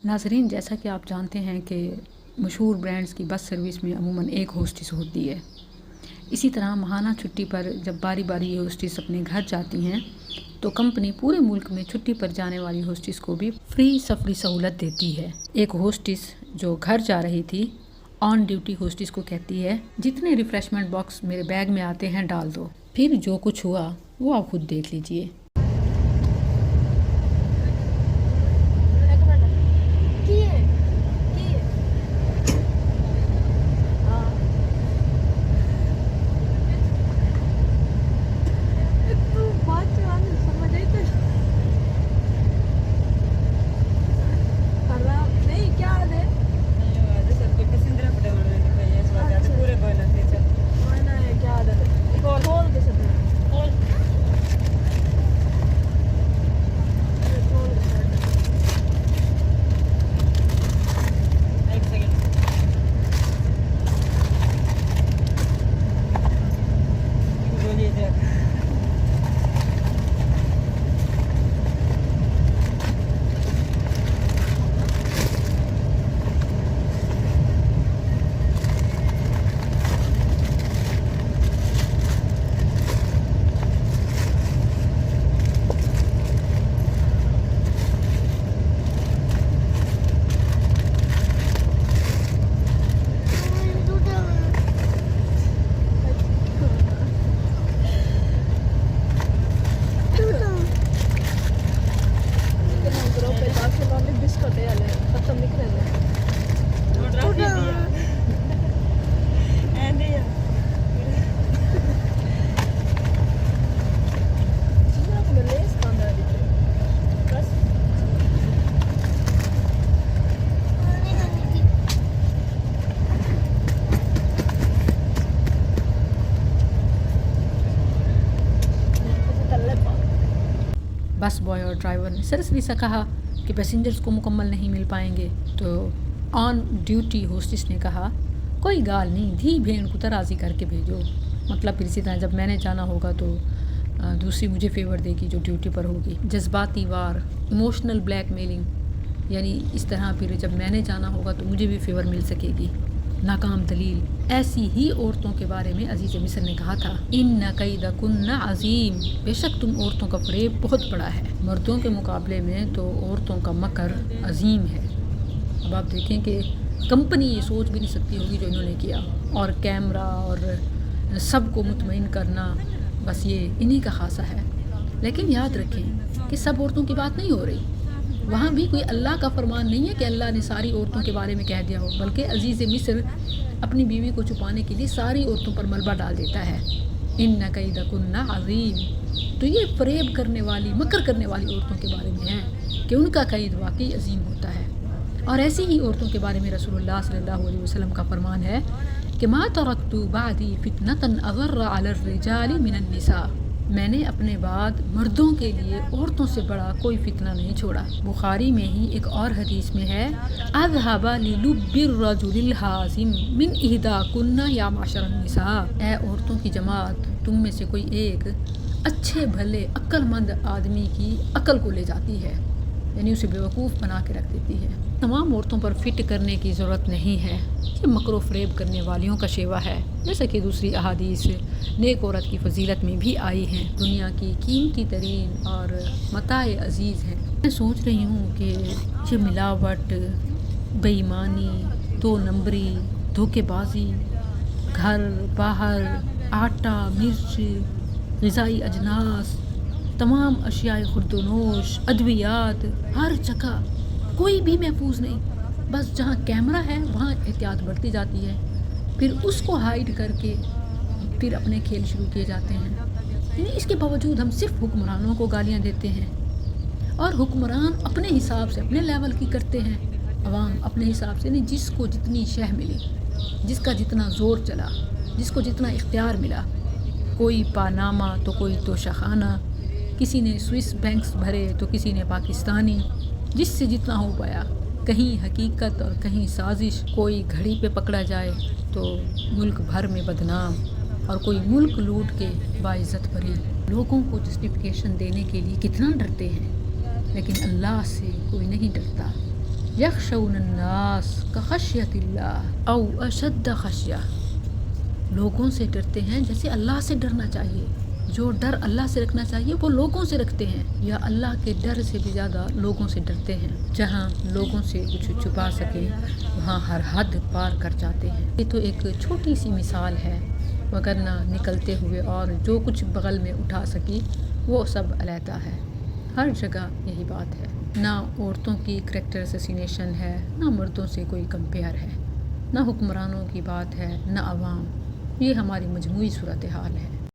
नाज़रीन, जैसा कि आप जानते हैं कि मशहूर ब्रांड्स की बस सर्विस में अमूमन एक होस्टेस होती है। इसी तरह माहाना छुट्टी पर जब बारी बारी ये होस्टेस अपने घर जाती हैं तो कंपनी पूरे मुल्क में छुट्टी पर जाने वाली होस्टेस को भी फ्री सफरी सहूलत देती है। एक होस्टेस जो घर जा रही थी ऑन ड्यूटी होस्टेस को कहती है, जितने रिफ्रेशमेंट बॉक्स मेरे बैग में आते हैं डाल दो। फिर जो कुछ हुआ वो आप खुद देख लीजिए। बस बॉय और ड्राइवर ने सरसरी सा कहा कि पैसेंजर्स को मुकम्मल नहीं मिल पाएंगे, तो ऑन ड्यूटी होस्टेस ने कहा, कोई गाल नहीं, धी भेड़ को तराजी करके भेजो। मतलब फिर इसी तरह जब मैंने जाना होगा तो दूसरी मुझे फेवर देगी जो ड्यूटी पर होगी। जज्बाती वार, इमोशनल ब्लैकमेलिंग, यानी इस तरह फिर जब मैंने जाना होगा तो मुझे भी फेवर मिल सकेगी। नाकाम दलील। ऐसी ही औरतों के बारे में अजीज़ मिस्र ने कहा था, इन्ना कैदकुन्ना अजीम, बेशक तुम औरतों का फरेब बहुत बड़ा है। मर्दों के मुकाबले में तो औरतों का मकर अजीम है। अब आप देखें कि कंपनी ये सोच भी नहीं सकती होगी जो इन्होंने किया, और कैमरा और सबको मुतमईन करना, बस ये इन्हीं का खासा है। लेकिन याद रखें कि सब औरतों की बात नहीं हो रही। वहाँ भी कोई अल्लाह का फरमान नहीं है कि अल्लाह ने सारी औरतों के बारे में कह दिया हो, बल्कि अजीज़ मिस्र अपनी बीवी को छुपाने के लिए सारी औरतों पर मलबा डाल देता है। इन्ना कैदकुन्ना अज़ीम। तो ये फरेब करने वाली, मकर करने वाली औरतों के बारे में है कि उनका कैद वाकई अजीम होता है। और ऐसी ही औरतों के बारे में रसूलुल्लाह सल्लल्लाहु अलैहि वसल्लम का फरमान है कि मा तरक्तु बादी फितनतन अज़र्र अलर रिजाली मिनन निसा, मैंने अपने बाद मर्दों के लिए औरतों से बड़ा कोई फितना नहीं छोड़ा। बुखारी में ही एक और हदीस में है, अज़हबा लिलुब्बिर रजुलिल हाज़िम मिन इहदाकुन्ना या माशरन निसा, ए औरतों की जमात, तुम में से कोई एक अच्छे भले अक्लमंद आदमी की अक्ल को ले जाती है, यानी उसे बेवकूफ़ बना के रख देती है। तमाम औरतों पर फिट करने की ज़रूरत नहीं है, ये मकरो फ़रेब करने वालियों का शेवा है, जैसा कि दूसरी अहादीस नेक औरत की फजीलत में भी आई हैं। दुनिया की कीमती तरीन और मताए अजीज़ हैं। मैं सोच रही हूँ कि ये मिलावट, बेईमानी, दो नंबरी, धोखेबाजी, घर बाहर, आटा, मिर्च, ग़िज़ाई अजनास, तमाम अशियाए खुर्दनोश, अद्वियात, हर जगह कोई भी महफूज नहीं। बस जहाँ कैमरा है वहाँ एहतियात बढ़ती जाती है, फिर उसको हाइड करके फिर अपने खेल शुरू किए जाते हैं। यानी इसके बावजूद हम सिर्फ हुक्मरानों को गालियाँ देते हैं, और हुक्मरान अपने हिसाब से, अपने लेवल की करते हैं। अवाम अपने हिसाब से नहीं, जिसको जितनी शह मिली, जिसका जितना ज़ोर चला, जिसको जितना इख्तियार मिला, कोई पानामा तो कोई तोशाखाना, किसी ने स्विस बैंक्स भरे तो किसी ने पाकिस्तानी, जिससे जितना हो पाया। कहीं हकीकत और कहीं साजिश। कोई घड़ी पे पकड़ा जाए तो मुल्क भर में बदनाम, और कोई मुल्क लूट के बाइज़्ज़त भरी। लोगों को जस्टिफिकेशन देने के लिए कितना डरते हैं, लेकिन अल्लाह से कोई नहीं डरता। یخشون الناس کخشیت اللہ او اشد خشیہ، لوگوں سے ڈرتے ہیں جیسے اللہ سے ڈرنا چاہیے، جو ڈر اللہ سے رکھنا چاہیے وہ لوگوں سے رکھتے ہیں، یا اللہ کے ڈر سے بھی زیادہ لوگوں سے ڈرتے ہیں۔ جہاں لوگوں سے کچھ چھپا سکے وہاں ہر حد پار کر جاتے ہیں۔ یہ تو ایک چھوٹی سی مثال ہے، وگرنہ نکلتے ہوئے اور جو کچھ بغل میں اٹھا سکی وہ سب علیحدہ ہے۔ ہر جگہ یہی بات ہے، نہ عورتوں کی کریکٹر اسیسینیشن ہے، نہ مردوں سے کوئی کمپیئر ہے، نہ حکمرانوں کی بات ہے، نہ عوام، یہ ہماری مجموعی صورتحال ہے۔